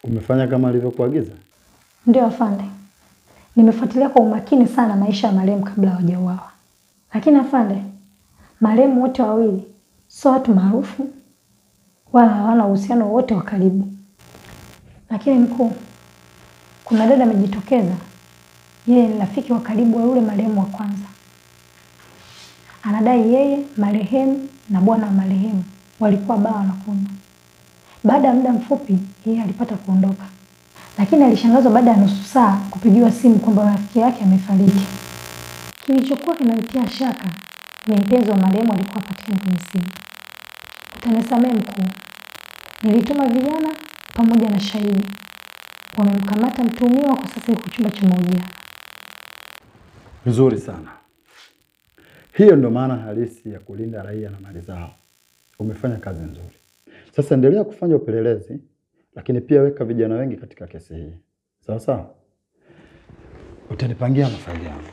Umefanya kama alivyokuagiza? Ndio afande. Nimefuatilia kwa umakini sana maisha ya marehemu kabla hawajauawa. Lakini afande, marehemu wote wawili sio watu maarufu wala hawana uhusiano wote wa karibu. Lakini mkuu, kuna dada amejitokeza. Yeye ni rafiki wa karibu wa yule marehemu wa kwanza. Anadai yeye, marehemu na bwana wa marehemu walikuwa baa wanakunywa. Baada ya muda mfupi, yeye alipata kuondoka. Lakini alishangazwa baada ya nusu saa kupigiwa simu kwamba rafiki yake amefariki. Kilichokuwa kinamtia shaka ni mpenzi wa marehemu alikuwa patikani kwenye simu. Utanisamehe mkuu. Nilituma vijana pamoja na shahidi. Wamemkamata mtuhumiwa kwa sasa yuko chumba cha mahojiano. Nzuri sana. Hiyo ndo maana halisi ya kulinda raia na mali zao. Umefanya kazi nzuri. Sasa endelea kufanya upelelezi, lakini pia weka vijana wengi katika kesi hii. Sawa sawa? Utanipangia mafaili yangu.